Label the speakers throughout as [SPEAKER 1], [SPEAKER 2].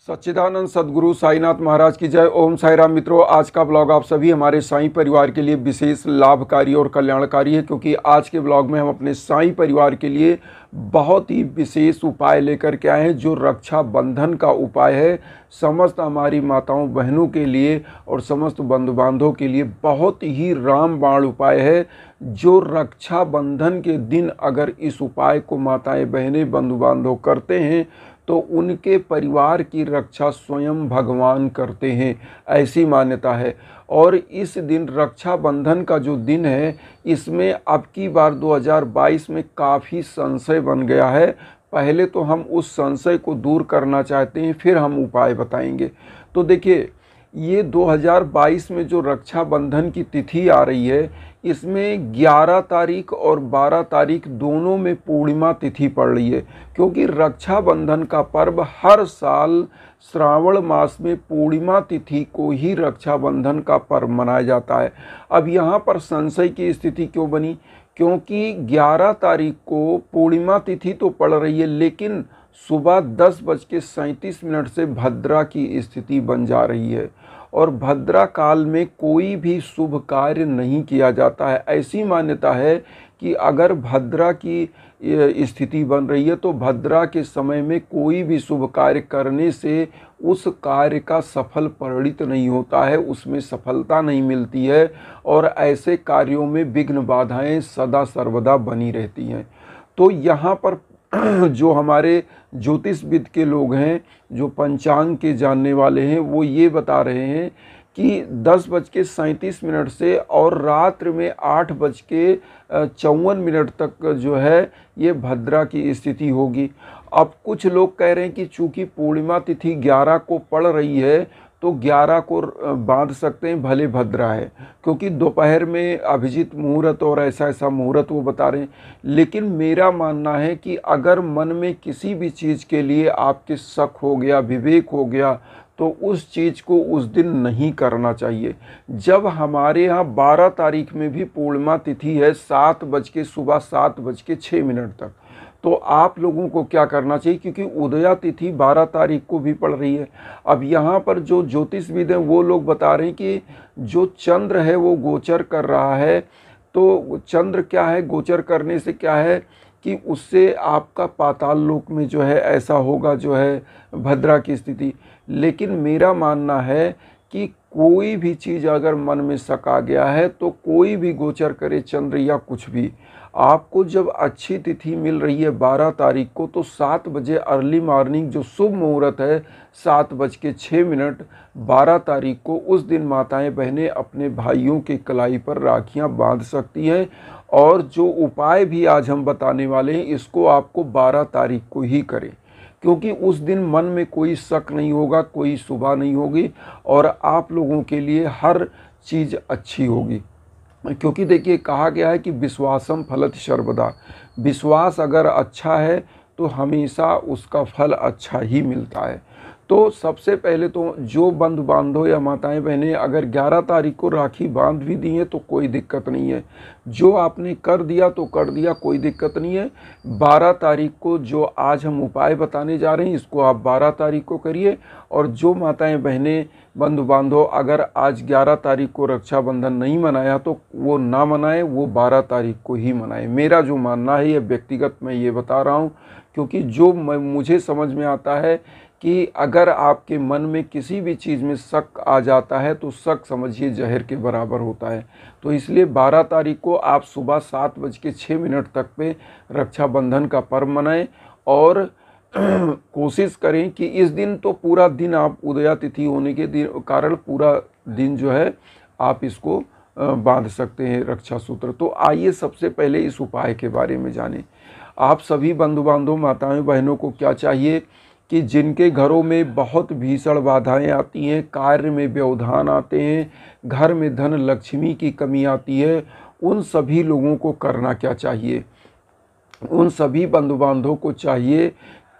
[SPEAKER 1] सच्चिदानंद सद्गुरु साईनाथ महाराज की जय। ओम साई राम। मित्रों, आज का ब्लॉग आप सभी हमारे साईं परिवार के लिए विशेष लाभकारी और कल्याणकारी है, क्योंकि आज के ब्लॉग में हम अपने साईं परिवार के लिए बहुत ही विशेष उपाय लेकर के आए हैं, जो रक्षा बंधन का उपाय है। समस्त हमारी माताओं बहनों के लिए और समस्त बंधु बांधवों के लिए बहुत ही रामबाण उपाय है, जो रक्षा बंधन के दिन अगर इस उपाय को माताएं बहनें बंधु बांधव करते हैं तो उनके परिवार की रक्षा स्वयं भगवान करते हैं, ऐसी मान्यता है। और इस दिन रक्षाबंधन का जो दिन है, इसमें अब की बार 2022 में काफ़ी संशय बन गया है। पहले तो हम उस संशय को दूर करना चाहते हैं, फिर हम उपाय बताएंगे। तो देखिए, ये 2022 में जो रक्षाबंधन की तिथि आ रही है, इसमें 11 तारीख और 12 तारीख दोनों में पूर्णिमा तिथि पड़ रही है, क्योंकि रक्षाबंधन का पर्व हर साल श्रावण मास में पूर्णिमा तिथि को ही रक्षाबंधन का पर्व मनाया जाता है। अब यहाँ पर संशय की स्थिति क्यों बनी? क्योंकि 11 तारीख को पूर्णिमा तिथि तो पड़ रही है, लेकिन सुबह 10:37 से भद्रा की स्थिति बन जा रही है, और भद्रा काल में कोई भी शुभ कार्य नहीं किया जाता है। ऐसी मान्यता है कि अगर भद्रा की स्थिति बन रही है तो भद्रा के समय में कोई भी शुभ कार्य करने से उस कार्य का सफल परिणित नहीं होता है, उसमें सफलता नहीं मिलती है, और ऐसे कार्यों में विघ्न बाधाएं सदा सर्वदा बनी रहती हैं। तो यहाँ पर जो हमारे ज्योतिषविद के लोग हैं, जो पंचांग के जानने वाले हैं, वो ये बता रहे हैं कि 10:37 से और रात्र में 8:54 तक जो है ये भद्रा की स्थिति होगी। अब कुछ लोग कह रहे हैं कि चूंकि पूर्णिमा तिथि 11 को पड़ रही है तो 11 को बांध सकते हैं, भले भद्रा है, क्योंकि दोपहर में अभिजीत मुहूर्त और ऐसा ऐसा मुहूर्त वो बता रहे हैं। लेकिन मेरा मानना है कि अगर मन में किसी भी चीज़ के लिए आपके शक हो गया, विवेक हो गया, तो उस चीज़ को उस दिन नहीं करना चाहिए। जब हमारे यहाँ 12 तारीख में भी पूर्णिमा तिथि है, 7:06 तक, तो आप लोगों को क्या करना चाहिए? क्योंकि उदया तिथि 12 तारीख को भी पड़ रही है। अब यहाँ पर जो ज्योतिषविद हैं वो लोग बता रहे हैं कि जो चंद्र है वो गोचर कर रहा है, तो चंद्र क्या है, गोचर करने से क्या है कि उससे आपका पाताल लोक में जो है ऐसा होगा, जो है भद्रा की स्थिति। लेकिन मेरा मानना है कि कोई भी चीज़ अगर मन में शक आ गया है तो कोई भी गोचर करे चंद्र या कुछ भी, आपको जब अच्छी तिथि मिल रही है 12 तारीख को, तो 7 बजे अर्ली मॉर्निंग जो शुभ मुहूर्त है 7:06 12 तारीख को, उस दिन माताएं बहनें अपने भाइयों के कलाई पर राखियां बांध सकती हैं। और जो उपाय भी आज हम बताने वाले हैं, इसको आपको 12 तारीख को ही करें, क्योंकि उस दिन मन में कोई शक नहीं होगा, कोई शुभा नहीं होगी, और आप लोगों के लिए हर चीज़ अच्छी होगी। क्योंकि देखिए, कहा गया है कि विश्वासम फलति सर्वदा, विश्वास अगर अच्छा है तो हमेशा उसका फल अच्छा ही मिलता है। तो सबसे पहले तो जो बंधु बांधव या माताएं बहनें अगर 11 तारीख को राखी बांध भी दी हैं तो कोई दिक्कत नहीं है। जो आपने कर दिया तो कर दिया, कोई दिक्कत नहीं है। 12 तारीख को जो आज हम उपाय बताने जा रहे हैं, इसको आप 12 तारीख को करिए। और जो माताएं बहनें बंधु बांधव अगर आज 11 तारीख को रक्षाबंधन नहीं मनाया तो वो ना मनाएं, वो 12 तारीख को ही मनाएं। मेरा जो मानना है, ये व्यक्तिगत मैं ये बता रहा हूँ, क्योंकि जो मुझे समझ में आता है कि अगर आपके मन में किसी भी चीज़ में शक आ जाता है तो शक समझिए जहर के बराबर होता है। तो इसलिए 12 तारीख को आप सुबह 7:06 तक पे रक्षाबंधन का पर्व मनाएं, और कोशिश करें कि इस दिन तो पूरा दिन आप उदया तिथि होने के कारण पूरा दिन जो है आप इसको बांध सकते हैं रक्षा सूत्र। तो आइए सबसे पहले इस उपाय के बारे में जानें। आप सभी बंधु बांधव माताएं बहनों को क्या चाहिए कि जिनके घरों में बहुत भीषण बाधाएं आती हैं, कार्य में व्यवधान आते हैं, घर में धन लक्ष्मी की कमी आती है, उन सभी लोगों को करना क्या चाहिए? उन सभी बंधु बांधवों को चाहिए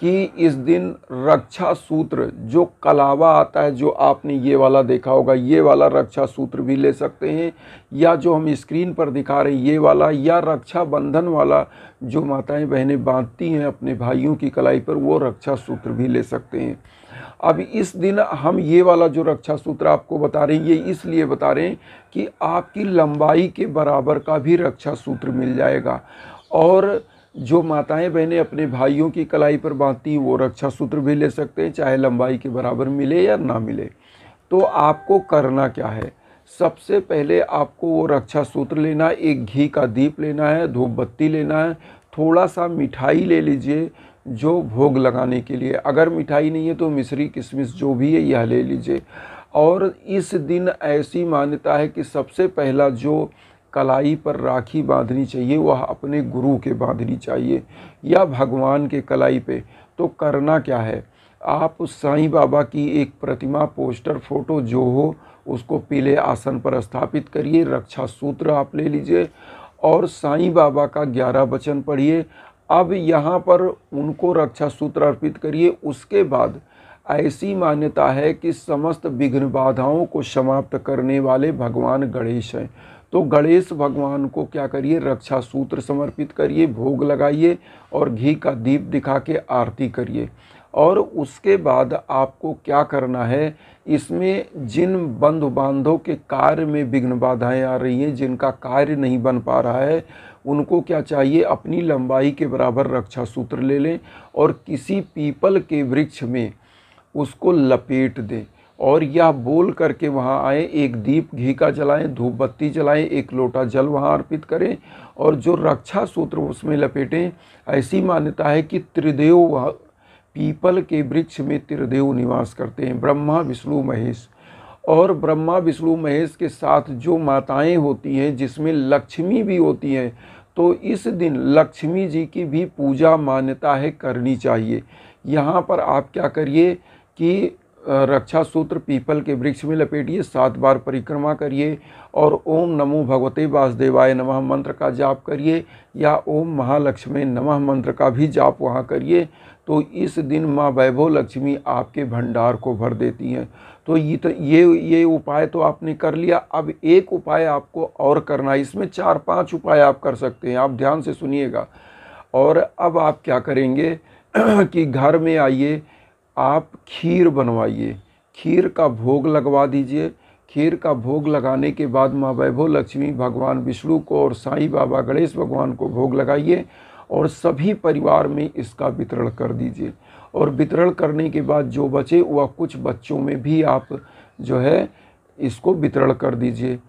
[SPEAKER 1] कि इस दिन रक्षा सूत्र जो कलावा आता है, जो आपने ये वाला देखा होगा, ये वाला रक्षा सूत्र भी ले सकते हैं, या जो हम स्क्रीन पर दिखा रहे हैं ये वाला, या रक्षा बंधन वाला जो माताएं बहनें बांधती हैं अपने भाइयों की कलाई पर, वो रक्षा सूत्र भी ले सकते हैं। अब इस दिन हम ये वाला जो रक्षा सूत्र आपको बता रहे हैं, ये इसलिए बता रहे हैं कि आपकी लंबाई के बराबर का भी रक्षा सूत्र मिल जाएगा। और जो माताएं बहनें अपने भाइयों की कलाई पर बांधती हैं वो रक्षा सूत्र भी ले सकते हैं, चाहे लंबाई के बराबर मिले या ना मिले। तो आपको करना क्या है, सबसे पहले आपको वो रक्षा सूत्र लेना है, एक घी का दीप लेना है, धूप बत्ती लेना है, थोड़ा सा मिठाई ले लीजिए जो भोग लगाने के लिए, अगर मिठाई नहीं है तो मिश्री किशमिश जो भी है यह ले लीजिए। और इस दिन ऐसी मान्यता है कि सबसे पहला जो कलाई पर राखी बांधनी चाहिए वह अपने गुरु के बांधनी चाहिए या भगवान के कलाई पे। तो करना क्या है, आप साईं बाबा की एक प्रतिमा, पोस्टर, फोटो जो हो उसको पीले आसन पर स्थापित करिए, रक्षा सूत्र आप ले लीजिए और साईं बाबा का 11 वचन पढ़िए। अब यहाँ पर उनको रक्षा सूत्र अर्पित करिए। उसके बाद ऐसी मान्यता है कि समस्त विघ्न बाधाओं को समाप्त करने वाले भगवान गणेश हैं, तो गणेश भगवान को क्या करिए, रक्षा सूत्र समर्पित करिए, भोग लगाइए और घी का दीप दिखा के आरती करिए। और उसके बाद आपको क्या करना है, इसमें जिन बंधु बांधवों के कार्य में विघ्न बाधाएं आ रही हैं, जिनका कार्य नहीं बन पा रहा है, उनको क्या चाहिए, अपनी लंबाई के बराबर रक्षा सूत्र ले लें और किसी पीपल के वृक्ष में उसको लपेट दें और यह बोल करके वहाँ आए, एक दीप घी का जलाएं, धूप बत्ती जलाएं, एक लोटा जल वहाँ अर्पित करें और जो रक्षा सूत्र उसमें लपेटें। ऐसी मान्यता है कि त्रिदेव, पीपल के वृक्ष में त्रिदेव निवास करते हैं, ब्रह्मा विष्णु महेश। और ब्रह्मा विष्णु महेश के साथ जो माताएं होती हैं जिसमें लक्ष्मी भी होती हैं, तो इस दिन लक्ष्मी जी की भी पूजा मान्यता है करनी चाहिए। यहाँ पर आप क्या करिए कि रक्षा सूत्र पीपल के वृक्ष में लपेटिए, 7 बार परिक्रमा करिए और ओम नमो भगवते वासुदेवाय नमः मंत्र का जाप करिए या ओम महालक्ष्मी नमः मंत्र का भी जाप वहाँ करिए। तो इस दिन माँ वैभव लक्ष्मी आपके भंडार को भर देती हैं। तो ये उपाय तो आपने कर लिया। अब एक उपाय आपको और करना है, इसमें 4-5 उपाय आप कर सकते हैं, आप ध्यान से सुनिएगा। और अब आप क्या करेंगे कि घर में आइए, आप खीर बनवाइए, खीर का भोग लगवा दीजिए। खीर का भोग लगाने के बाद माँ वैभव लक्ष्मी, भगवान विष्णु को और साईं बाबा गणेश भगवान को भोग लगाइए और सभी परिवार में इसका वितरण कर दीजिए। और वितरण करने के बाद जो बचे वह कुछ बच्चों में भी आप जो है इसको वितरण कर दीजिए।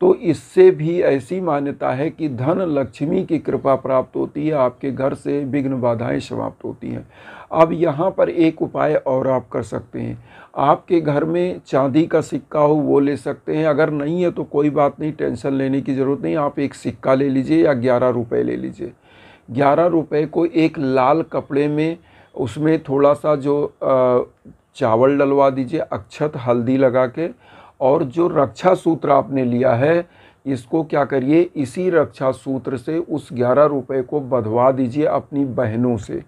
[SPEAKER 1] तो इससे भी ऐसी मान्यता है कि धन लक्ष्मी की कृपा प्राप्त होती है, आपके घर से विघ्न बाधाएं समाप्त होती हैं। अब यहाँ पर एक उपाय और आप कर सकते हैं, आपके घर में चांदी का सिक्का हो वो ले सकते हैं, अगर नहीं है तो कोई बात नहीं, टेंशन लेने की ज़रूरत नहीं। आप एक सिक्का ले लीजिए या 11 रुपये ले लीजिए। 11 रुपये को एक लाल कपड़े में, उसमें थोड़ा सा जो चावल डलवा दीजिए, अक्षत हल्दी लगा के, और जो रक्षा सूत्र आपने लिया है इसको क्या करिए, इसी रक्षा सूत्र से उस 11 रुपये को बंधवा दीजिए अपनी बहनों से।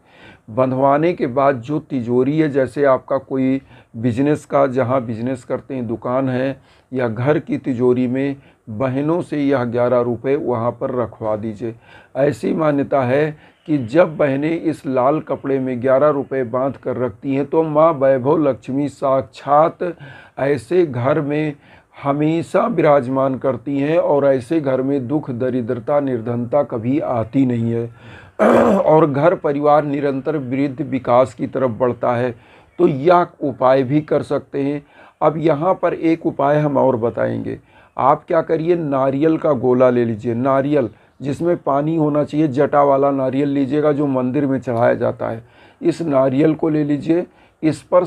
[SPEAKER 1] बंधवाने के बाद जो तिजोरी है, जैसे आपका कोई बिजनेस का, जहाँ बिजनेस करते हैं दुकान है, या घर की तिजोरी में बहनों से यह 11 रुपये वहाँ पर रखवा दीजिए। ऐसी मान्यता है कि जब बहनें इस लाल कपड़े में 11 रुपये बांध कर रखती हैं तो माँ वैभव लक्ष्मी साक्षात ऐसे घर में हमेशा विराजमान करती हैं और ऐसे घर में दुख, दरिद्रता, निर्धनता कभी आती नहीं है और घर परिवार निरंतर वृद्धि विकास की तरफ बढ़ता है। तो यह उपाय भी कर सकते हैं। अब यहाँ पर एक उपाय हम और बताएंगे। आप क्या करिए, नारियल का गोला ले लीजिए, नारियल जिसमें पानी होना चाहिए, जटा वाला नारियल लीजिएगा जो मंदिर में चढ़ाया जाता है। इस नारियल को ले लीजिए, इस पर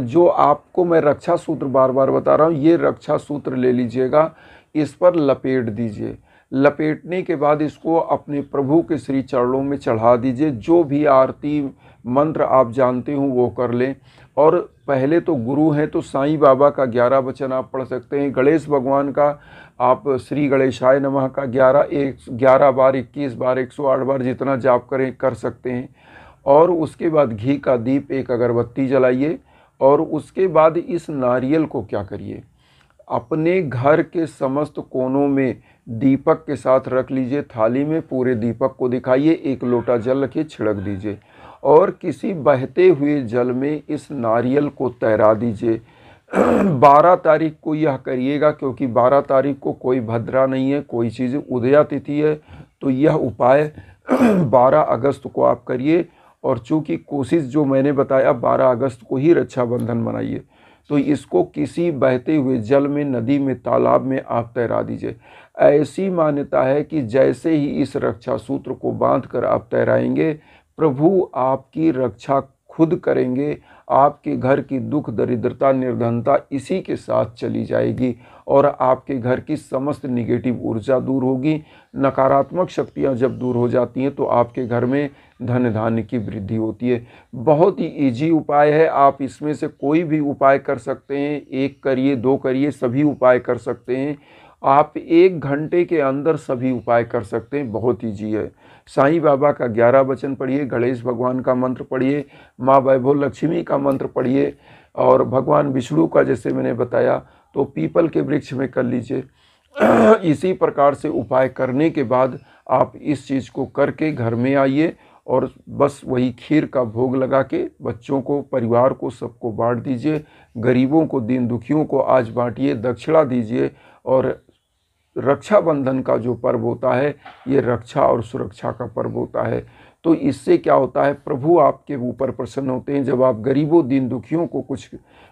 [SPEAKER 1] जो आपको मैं रक्षा सूत्र बार बार बता रहा हूँ, ये रक्षा सूत्र ले लीजिएगा, इस पर लपेट दीजिए। लपेटने के बाद इसको अपने प्रभु के श्री चरणों में चढ़ा दीजिए। जो भी आरती मंत्र आप जानते हो वो कर लें। और पहले तो गुरु हैं तो साईं बाबा का 11 वचन आप पढ़ सकते हैं। गणेश भगवान का आप श्री गणेशाय नमः का 11 बार, 21 बार, 108 बार जितना जाप करें कर सकते हैं। और उसके बाद घी का दीप, एक अगरबत्ती जलाइए। और उसके बाद इस नारियल को क्या करिए, अपने घर के समस्त कोनों में दीपक के साथ रख लीजिए, थाली में पूरे दीपक को दिखाइए, एक लोटा जल रखिए, छिड़क दीजिए और किसी बहते हुए जल में इस नारियल को तैरा दीजिए। 12 तारीख को यह करिएगा, क्योंकि 12 तारीख को कोई भद्रा नहीं है, कोई चीज़ उदया तिथि है। तो यह उपाय 12 अगस्त को आप करिए। और चूँकि कोशिश जो मैंने बताया 12 अगस्त को ही रक्षाबंधन मनाइए, तो इसको किसी बहते हुए जल में, नदी में, तालाब में आप तैरा दीजिए। ऐसी मान्यता है कि जैसे ही इस रक्षा सूत्र को बांधकर आप तैराएंगे, प्रभु आपकी रक्षा खुद करेंगे। आपके घर की दुख, दरिद्रता, निर्धनता इसी के साथ चली जाएगी और आपके घर की समस्त निगेटिव ऊर्जा दूर होगी। नकारात्मक शक्तियां जब दूर हो जाती हैं तो आपके घर में धन धान्य की वृद्धि होती है। बहुत ही इजी उपाय है, आप इसमें से कोई भी उपाय कर सकते हैं। 1 करिए, 2 करिए, सभी उपाय कर सकते हैं। आप 1 घंटे के अंदर सभी उपाय कर सकते हैं, बहुत ईजी है। साईं बाबा का 11 वचन पढ़िए, गणेश भगवान का मंत्र पढ़िए, माँ वैभव लक्ष्मी का मंत्र पढ़िए और भगवान विष्णु का जैसे मैंने बताया तो पीपल के वृक्ष में कर लीजिए। इसी प्रकार से उपाय करने के बाद आप इस चीज़ को करके घर में आइए और बस वही खीर का भोग लगा के बच्चों को, परिवार को, सबको बांट दीजिए। गरीबों को, दीन दुखियों को आज बांटिए, दक्षिणा दीजिए। और रक्षाबंधन का जो पर्व होता है ये रक्षा और सुरक्षा का पर्व होता है। तो इससे क्या होता है, प्रभु आपके ऊपर प्रसन्न होते हैं। जब आप गरीबों, दीन दुखियों को कुछ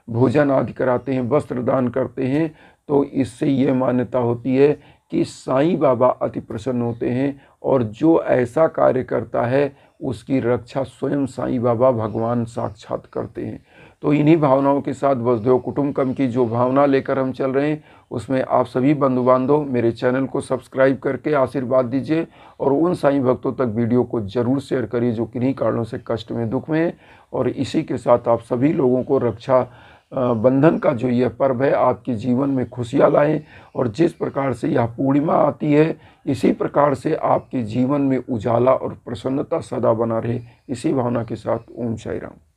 [SPEAKER 1] भोजन आदि कराते हैं, वस्त्र दान करते हैं, तो इससे ये मान्यता होती है कि साईं बाबा अति प्रसन्न होते हैं और जो ऐसा कार्य करता है उसकी रक्षा स्वयं साईं बाबा भगवान साक्षात करते हैं। तो इन्हीं भावनाओं के साथ वसुधैव कुटुंबकम की जो भावना लेकर हम चल रहे हैं उसमें आप सभी बंधु बांधव मेरे चैनल को सब्सक्राइब करके आशीर्वाद दीजिए और उन साईं भक्तों तक वीडियो को ज़रूर शेयर करिए जो किन्हीं कारणों से कष्ट में, दुख में हैं। और इसी के साथ आप सभी लोगों को रक्षा बंधन का जो यह पर्व है आपके जीवन में खुशियाँ लाएं और जिस प्रकार से यह पूर्णिमा आती है इसी प्रकार से आपके जीवन में उजाला और प्रसन्नता सदा बना रहे। इसी भावना के साथ ओम साई राम।